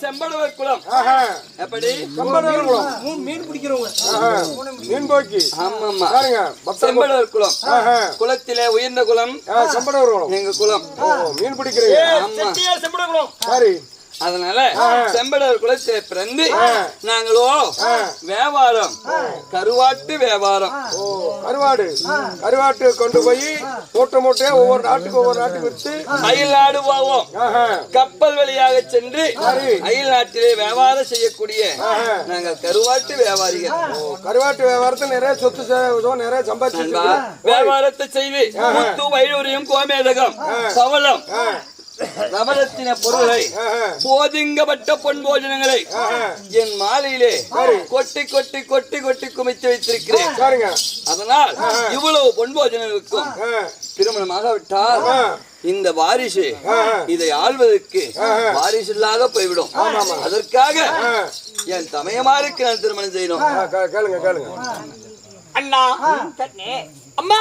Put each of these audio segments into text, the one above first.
செம்படவர் குலம். எப்படி செம்படவர் குலம் மீன் பிடிக்கிறவங்க மீன் போக்கி. ஆமாமா செம்படவர் குலம். குலத்திலே உயர்ந்த குலம் செம்படவர் குலம். எங்க குலம் மீன் பிடிக்கிறீங்க. செம்படவர் குலம். சரி. அதனால செம்படவர் குலத்தை பிறந்து நாங்களோ வியாபாரம் கருவாட்டு வியாபாரம். கருவாட்டு கொண்டு போய் மூட்டை ஒவ்வொரு நாட்டுக்கு விற்று அயல் நாடு போவோம். கப்பல் வழியாக சென்று அயல் நாட்டிலே வியாபாரம் செய்யக்கூடிய நாங்கள் கருவாட்டு வியாபாரிகள். கருவாட்டு வியாபாரத்தில் நிறைய சொத்து நிறைய சம்பாதிச்சு வியாபாரத்தை செய்து முத்து வைடூரியம் கோமேதகம் பவளம் நவரத்தின பொருளை போதிங்கப்பட்ட பொன் போஜனங்களை என் மாலையிலே கொட்டி கொட்டி கொட்டி கொட்டி குமித்து வைத்திருக்கிறேன். அதனால் இவ்வளவு பொன் போஜனங்களுக்கும் திருமணமாக விட்டால் இந்த வாரிசு இதை ஆள்வதற்கு வாரிசு இல்லாத போய்விடும். அதற்காக என் தமையமாருக்கு நான் திருமணம் செய்யணும். கேளுங்க அண்ணா அம்மா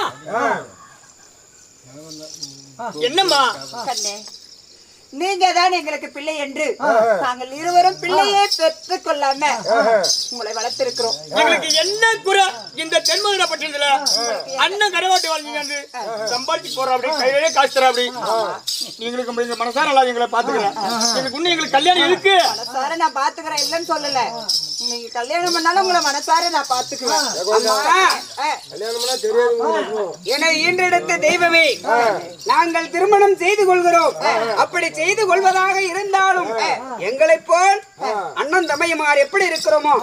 என்னம்மா கண்ணே, நீங்க தான் எங்களுக்கு பிள்ளை என்று நாங்கள் இருவரும் பிள்ளையே பெற்றுக் கொள்ளாம உங்களை வளர்த்திருக்கிறோம். எங்களுக்கு என்ன குறை இந்த தென்மதுரை பட்டணத்துல அண்ணன் கரவாட்டு வாழ்ந்து சம்பாதிச்சு போற அப்படி கையிலே காசு தர அப்படி நீங்களுக்கு மனசார நல்லா எங்களை பாத்துக்கிறேன். எனக்கு இன்னும் எங்களுக்கு கல்யாணம் இருக்கு. மனசார நான் பாத்துக்கிறேன் இல்லன்னு சொல்லல. நீங்க கல்யாணம் பண்ணாலும் உங்களை மனசார நான் பாத்துக்குவேன். என ஈன்றெடுத்த தெய்வமே நாங்கள் திருமணம் செய்து கொள்கிறோம். அப்படி செய்து கொள்வதாக இருந்தாலும் எங்களை போல் அண்ணன் தமையமார் எப்படி இருக்கிறோமோ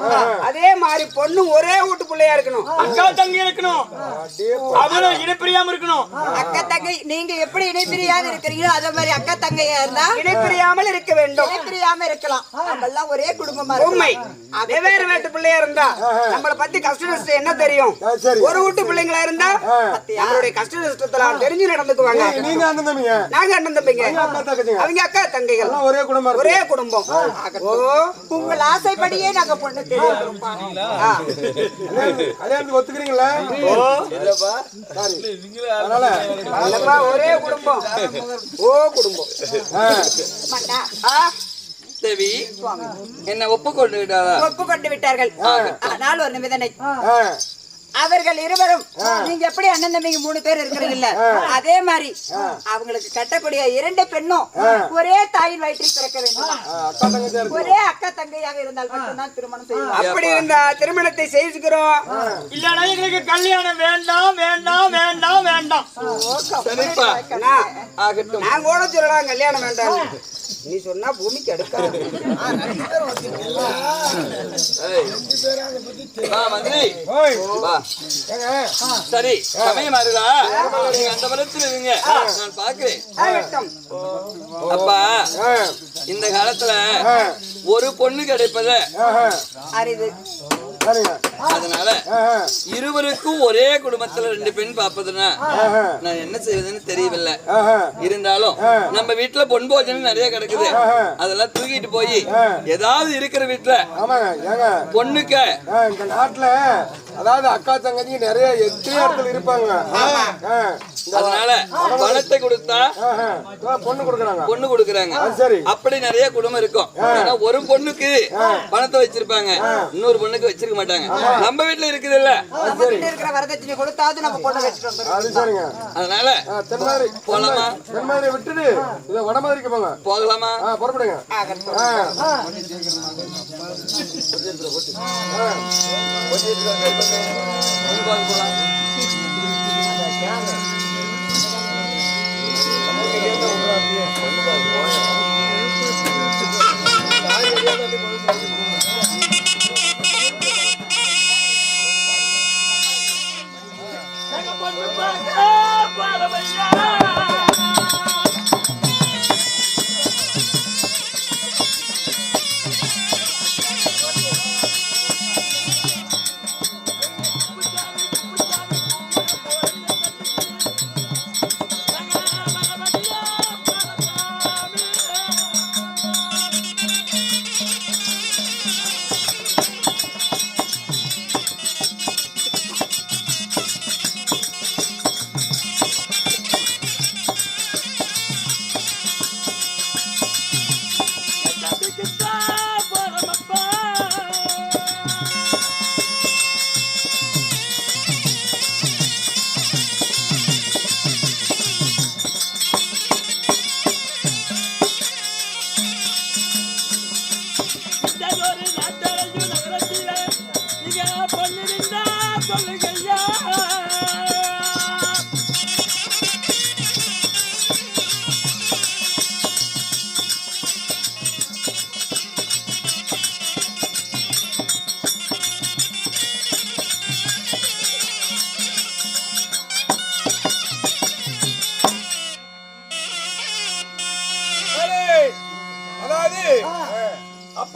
அதே மாதிரி பொண்ணு ஒரே வீட்டு பிள்ளையா இருக்கணும். அக்கா தங்கி இருக்கணும். அவரும் இணைப்பிரியாம இருக்கணும். அக்கா தங்கை நீங்க எப்படி இணைப்பிரியாம இருக்கிறீங்களோ அதே மாதிரி அக்கா தங்கையா இருந்தா இணைப்பிரியாமல் இருக்க வேண்டும். இணைப்பிரியாம இருக்கலாம். நம்ம எல்லாம் ஒரே குடும்பமா உண்மை. வெவ்வேறு வீட்டு பிள்ளையா இருந்தா நம்மளை பத்தி கஷ்ட நஷ்டம் என்ன தெரியும். ஒரு வீட்டு பிள்ளைங்களா இருந்தா நம்மளுடைய கஷ்ட நஷ்டத்துல தெரிஞ்சு நடந்துக்குவாங்க. நாங்க அண்ணன் தம்பிங்க, அவங்க அக்கா தங்கைகள், ஒரே குடும்பம். உங்கள் ஆசைப்படியே நாங்க பொண்ணு தெரியும். ஒத்துக்கிறீங்களா? ஒரே குடும்பம். தேவி என்ன ஒப்புக்கொண்டு விட்டார்கள். ஆனால் ஒரு நிபந்தனை. அவர்கள் இருவரும் நீங்க எப்படி அண்ணன் தம்பிங்க 3 பேர் இருக்கிறீங்கல்ல அதே மாதிரி அவங்களுக்கு கட்டக்கூடிய 2 பெண்ணும் ஒரே தாயின் வயிற்றில் பிறக்க வேண்டும். ஒரே அக்கா தங்கையாக இருந்தால் மட்டும்தான் திருமணம் செய்வோம். அப்படி இருந்தா திருமணத்தை செய்துக்கிறோம். இல்லனா எங்களுக்கு கல்யாணம் வேண்டாம் வேண்டாம் வேண்டாம் வேண்டாம். நான் கூட சொல்லலாம் கல்யாணம் வேண்டாம். நீ சொன்னா பூமிக்கு அடுக்காது. சரி சமயமாருதா நீங்க அந்த பலத்தில் இருங்க, நான் பாக்குறேன். அப்பா இந்த காலத்துல ஒரு பொண்ணு கிடைப்பத அரிது. அதனால இருவருக்கும் ஒரே குடும்பத்துல 2 பெண் பாப்பதுன்னா நான் என்ன செய்வதுன்னு தெரியவில்லை. இருந்தாலும் நம்ம வீட்டுல பொன் போஜனம் நிறைய கிடக்குது. அதெல்லாம் தூக்கிட்டு போய் ஏதாவது இருக்கிற வீட்டுல பொண்ணுக்கு இந்த நாட்டுல அதாவது அக்கா தங்கச்சி நிறைய இடத்துல இருப்பாங்க. அதனால பணத்தை கொடுத்தா பொண்ணு கொடுக்கறாங்க. அப்படி நிறைய குடும்பம் இருக்கும். ஆனா ஒரு பொண்ணுக்கு பணத்தை வச்சிருப்பாங்க, இன்னொரு பொண்ணுக்கு வச்சிருக்க மாட்டாங்க. நம்ம வீட்டுல இருக்குது இல்ல, வரதட்சணை கொடுத்தாவது நம்ம பொண்ணு வச்சிருக்கோம். அதனால போலாமா? தென்மதுரை விட்டுட்டு வடமதுரைக்கு போங்க. போகலாமா? புறப்படுங்க.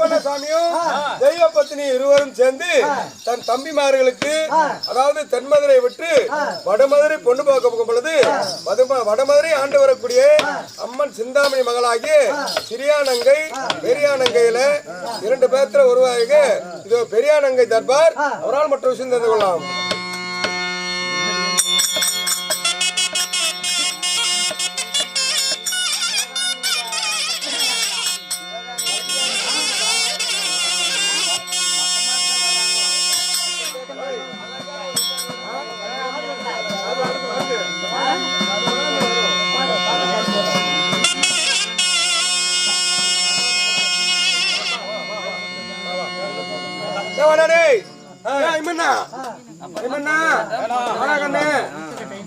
அப்பண்ணசாமியும் தெய்வ பத்தினி இருவரும் சேர்ந்து தன் தம்பிமார்களுக்கு அதாவது தென்மதுரை விட்டு வடமதுரை பொண்ணு பார்க்க பொழுது வடமதுரை ஆண்டு வரக்கூடிய அம்மன் சிந்தாமணி மகளாகிய சிறியானங்கை பெரியானங்கையில 2 பேர்த்துல உருவாக இது பெரியானங்கை தர்பார் அவரால் மற்ற விஷயம் தெரிந்து கொள்ளலாம்.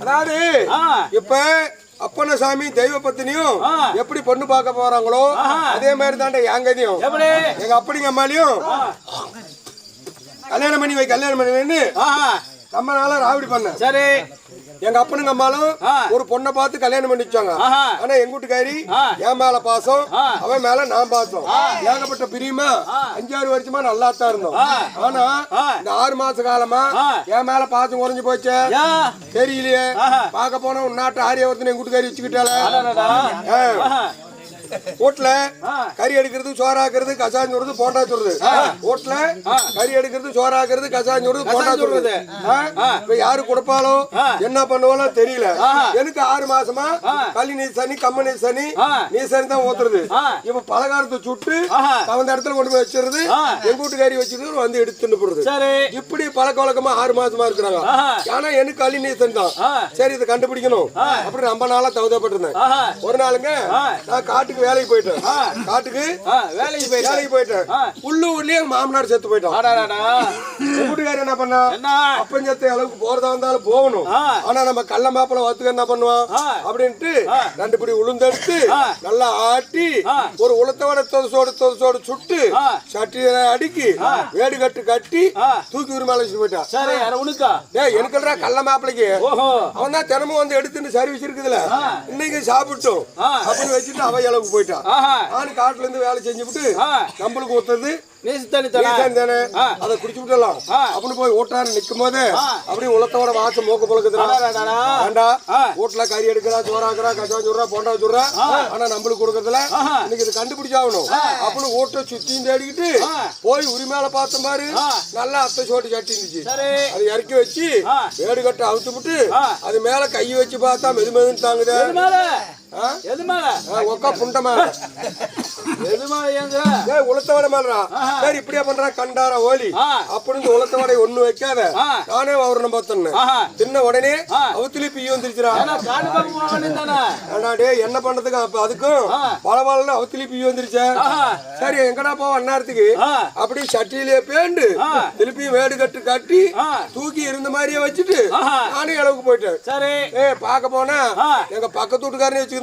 அதாவது இப்ப அப்பண்ணசாமி தெய்வ பத்தினியும் எப்படி பொண்ணு பார்க்க போறாங்களோ அதே மாதிரி தாண்ட எங்கதையும் எங்க அப்படிங்க அம்மாலையும் கல்யாணம் பண்ணி வைன்னு நம்ம நாள ராவடி பண்ண. சரி, எங்க அப்பனுங்க அம்மாலும் ஒரு பொண்ணை பார்த்து கல்யாணம் பண்ணி வச்சாங்க. ஆனா எங்க வீட்டுக்காரி என் மேல பாசம், அவன் மேல நான் பாசம், ஏகப்பட்ட பிரியமா 5-6 வருஷமா நல்லா தான் இருந்தோம். ஆனா இந்த 6 மாச காலமா என் மேல பாசம் குறைஞ்சு போச்சு. தெரியலையே, பார்க்க போன உன்னாட்டு ஆரியவர்த்தனை எங்க வீட்டுக்காரி வச்சுக்கிட்டால. வீட்டுல கறி எடுக்கிறது, சோறாக்குறது, கசாயம் சொல்றது, போண்டா சொல்றது. வீட்டுல கறி எடுக்கிறது, சோறாக்குறது, கசாயம் சொல்றது, போண்டா சொல்றது. இப்ப யாரு கொடுப்பாலோ என்ன பண்ணுவாலோ தெரியல. எனக்கு 6 மாசமா களி நீசனி, கம்ம நீசனி, நீசனி தான் ஊத்துறது. இப்ப பலகாரத்தை சுட்டு அந்த இடத்துல கொண்டு போய் வச்சிருது. எங்க வீட்டுக்காரி வச்சுட்டு வந்து எடுத்துட்டு போடுறது. இப்படி பழக்க வழக்கமா 6 மாசமா இருக்கிறாங்க. ஆனா எனக்கு களி நீசன் தான். சரி, இதை கண்டுபிடிக்கணும் அப்படி ரொம்ப நாளா தவதப்பட்டிருந்தேன். ஒரு நாளுங்க நான் காட்டுக்கு வேலைக்கு போயிட்டேன். காட்டுக்கு வேலைக்கு போயிட்டேன். உள்ளூர்லயே மாமனார் செத்து போயிட்டான். வீட்டுக்காரர் என்ன பண்ணா, அப்பஞ்சத்தை அளவுக்கு போறதா இருந்தாலும் போகணும். ஆனா நம்ம கள்ள மாப்பிள வத்துக்க என்ன பண்ணுவான் அப்படின்ட்டு 2 பிடி உளுந்தெடுத்து நல்லா ஆட்டி ஒரு உளுத்தோட தொதசோடு சுட்டு சட்டியில அடுக்கி வேடு கட்டி தூக்கி உரிமையில வச்சுட்டு போயிட்டான். எனக்கு கள்ள மாப்பிளைக்கு அவன் தான் தினமும் வந்து எடுத்துட்டு சர்வீஸ் இருக்குதுல, இன்னைக்கு சாப்பிட்டோம் அப்படின்னு வச்சுட்டு அவ அளவுக்கு போயிட்டான். நானும் காட்டுல இருந்து வேலை செஞ்சுட்டு நம்மளுக்கு ஒத்துறது அதை குடிச்சு விட்டலாம் அப்படின்னு போய் ஓட்டாரு நிக்கும் போது அப்படியே உலத்தோட வாசம் மூக்க பொழுக்குதுடா. வீட்டுல கறி எடுக்கிறா, சோறாக்குறா, கச்சா சொல்றா, போண்டா சொல்றா. ஆனா நம்மளுக்கு கொடுக்கறதுல இன்னைக்கு இது கண்டுபிடிச்சாகணும் அப்படின்னு ஓட்ட சுத்தியும் தேடிக்கிட்டு போய் உரிமையில பார்த்த மாதிரி நல்லா அத்தை சோட்டு சட்டி இருந்துச்சு. அது இறக்கி வச்சு வேடு கட்ட அவுத்து விட்டு அது மேல கை வச்சு பார்த்தா மெதுமெதுன்னு தாங்குது. உலத்தவடை மேலா சரி இப்படியா பண்றா கண்டாரா ஓலி அப்படின்னு உலத்தவடை ஒண்ணு வைக்காத நானே அவரு பார்த்தேன். தின்ன உடனே அவத்துலயும் பிய வந்துருச்சுடா. என்ன பண்றதுக்கு அப்ப அதுக்கும் பலவாளன்னு அவத்துலயும் பிய வந்துருச்சு. சரி எங்கடா போவ அந்நேரத்துக்கு அப்படி சட்டியிலேயே பேண்டு திருப்பியும் வேடு கட்டி தூக்கி இருந்த மாதிரியே வச்சுட்டு நானே அளவுக்கு போயிட்டேன். சரி பாக்க போனா எங்க பக்கத்து வீட்டுக்காரனே வச்சு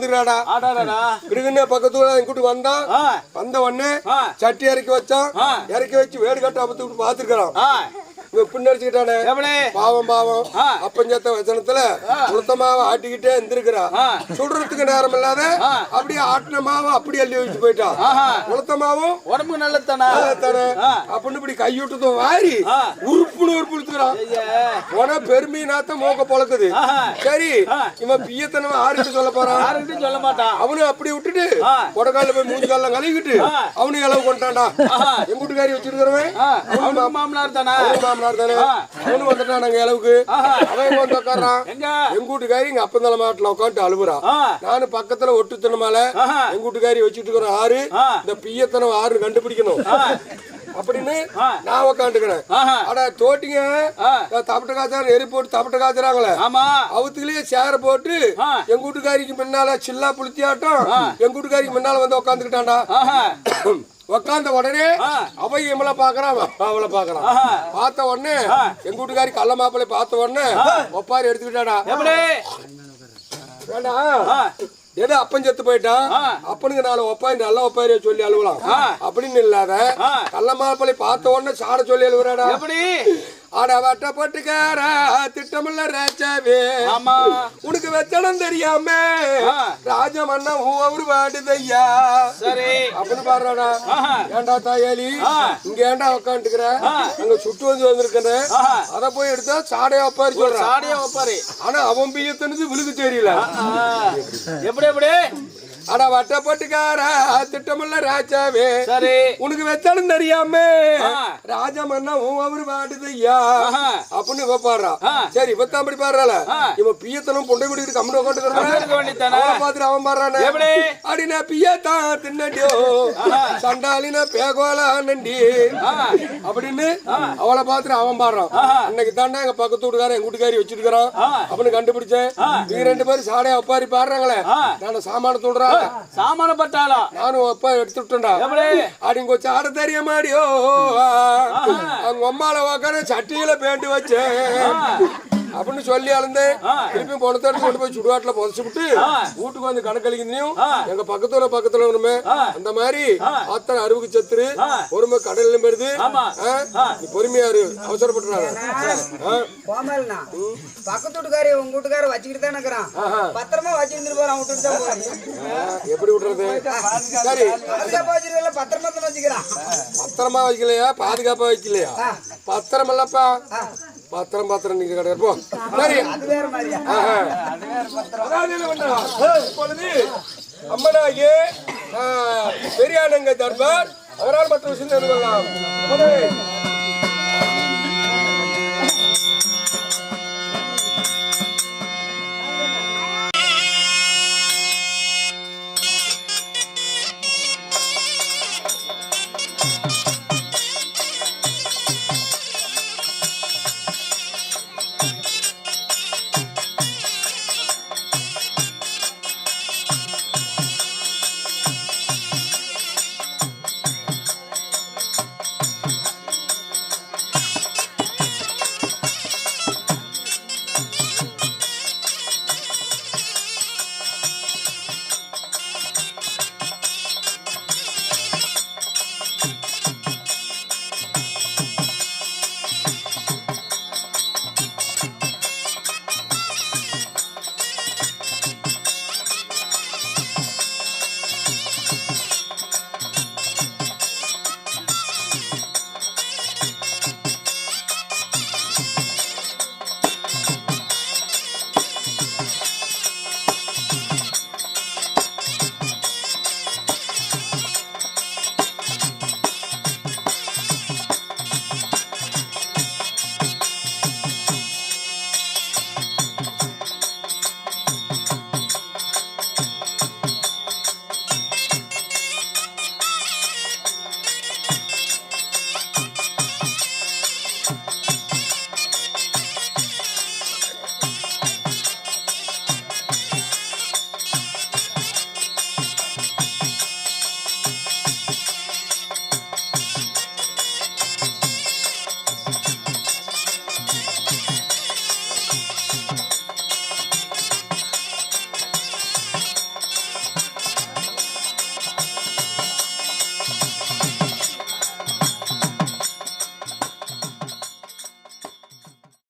பக்கத்துல எங்கிட்டு வந்தான். வந்த உடனே சட்டி இறக்கி வச்சான். இறக்கி வச்சு வேடு கட்ட அப்பத்து பாத்துருக்கான். பின்னடிச்சுக்கிட்டானே பாவம் பாவம் அப்பஞ்சத்த வசனத்துல உளுத்தமாவை ஆட்டிக்கிட்டே இருந்திருக்கிறான். சுடுறதுக்கு நேரம் இல்லாத அப்படியே ஆட்டின மாவை அப்படி அள்ளி வச்சு போயிட்டான். உளுத்தமாவும் உடம்புக்கு நல்லத்தானே அப்படின்னு இப்படி கைவிட்டதும் வாரி உறுப்புன்னு உறுப்பு இழுத்துக்கிறான். உன பெருமை நாத்த மோக்க பொழக்குது. சரி இவன் பியத்தனவன் ஆறுகிட்டு சொல்ல போறான், சொல்ல மாட்டான். அவனு அப்படி விட்டுட்டு கொடக்கால போய் மூஞ்சி காலம் கழுவிக்கிட்டு அவனு இளவு கொண்டான்டா. எங்க வீட்டுக்காரி வச்சிருக்கிறவன் மாமனார் தானே, அவனு வந்துட்டான். நாங்க அளவுக்கு அவன் வந்து உட்காரான். எங்க வீட்டுக்காரி எங்க அப்பந்தல மாட்டுல உட்காந்து அழுகுறான். நானும் பக்கத்துல ஒட்டுத்தனமால எங்க வீட்டுக்காரி வச்சுட்டு இருக்கிற ஆறு இந்த பியத்தனம் ஆறு கண்டுபிடிக்கணும் அப்படின்னு நான் உக்காந்துக்கிறேன். ஆனா தோட்டிங்க தப்பட்ட காய்ச்சா நெறி போட்டு தப்பட்ட காய்ச்சறாங்களே அவத்துலயே சேர போட்டு எங்க வீட்டுக்காரிக்கு முன்னால சில்லா புளுத்தியாட்டம் எங்க வீட்டுக்காரிக்கு முன்னால வந்து உக்காந்துக்கிட்டான்டா. உக்காந்த உடனே அவ இவள பாக்குறான், அவளை பாக்குறான். பார்த்த உடனே எங்க வீட்டுக்காரி கள்ள மாப்பிள்ளை பார்த்த உடனே ஒப்பாரி எடுத்துக்கிட்டாடா. வேண்டாம் ஏதோ அப்பன் செத்து போயிட்டான், அப்பனுக்கு 4 ஒப்பாரி நல்ல ஒப்பாரிய சொல்லி அழுவலாம் அப்படின்னு இல்லாத கள்ள மாப்பிள்ளை பார்த்த உடனே சாட சொல்லி அழுவுறாடா. ஆட வட்டப்பட்டுக்கார திட்டமுள்ள ராஜாவே ஆமா உனக்கு வெச்சனம் தெரியாம ராஜமன்னா அவரு வாடுதையா சரி அப்படின்னு பாடுறாடா. ஏண்டா தாயாளி இங்க ஏண்டா உட்காந்துக்கிற அங்க சுட்டு வந்திருக்கிற அத போய் எடுத்தா சாடையா ஒப்பாரி சொல்றான். சாடையா ஒப்பாரி. ஆனா அவன் பிய்யத்தனுக்கு விழுக்கு தெரியல. எப்படி எப்படி அட வட்டப்பட்டுக்கார திட்டமுள்ள ராஜாவே சரி உனக்கு வெச்சாலும் தெரியாம ராஜமன்னா அவரு வாடுதையா அப்படின்னு பாடுறா. சரி இப்ப அப்படி பாடுறால இவன் பியத்தனும் பொண்டை குடிக்கிட்டு கம்மி உட்காந்துக்கிறான். பாத்துட்டு அவன் பாடுறானே அப்படின்னா பியத்தான் தின்னடியோ சண்டாலினா பேகோலா நண்டி அப்படின்னு அவளை பாத்துட்டு அவன் பாடுறான். இன்னைக்கு தாண்டா எங்க பக்கத்து வீட்டுக்காரன் எங்க வீட்டுக்காரி வச்சிருக்கிறான் அப்படின்னு கண்டுபிடிச்சேன். இவங்க 2 பேரும் சாடையா ஒப்பாரி பாடுறாங்களே நான் சாமான சொல்றான் சாமானப்பட்டாளா நானும் அப்பா எடுத்துட்டேன்டா அப்படிங்க வச்சு ஆட தெரிய மாடியோ அவங்க அம்மால உக்கார சட்டியில பேண்டு வச்சேன் அப்படின்னு சொல்லி அளந்தேன். திருப்பி போனத்தை கொண்டு போய் சுடுகாட்டுல புதைச்சு விட்டு வீட்டுக்கு வந்து கணக்களிக்கும் எங்க பக்கத்துல ஒண்ணுமே அந்த மாதிரி அத்தனை அறுவுக்கு சத்துரு பொறுமை கடல்ல பெறுது. நீ பொறுமையாரு அவசரப்பட்டுறாங்க. பக்கத்து வீட்டுக்காரி உங்க வீட்டுக்கார வச்சுக்கிட்டு தான் இருக்கிறான். பத்திரமா வச்சுட்டு போறான். எப்படி விட்டுறது? சரி பத்திரமா தான் வச்சுக்கிறான். பத்திரமா வைக்கலையா பாதுகாப்பா வைக்கலையா? பத்திரம் இல்லப்பா பத்திரம் நீங்க கிடையாது. சரி இப்பொழுது அம்மனாகிய பெரியானங்க தர்பார் அவரால் மற்ற விஷயம் தெரிந்து கொள்ளலாம்.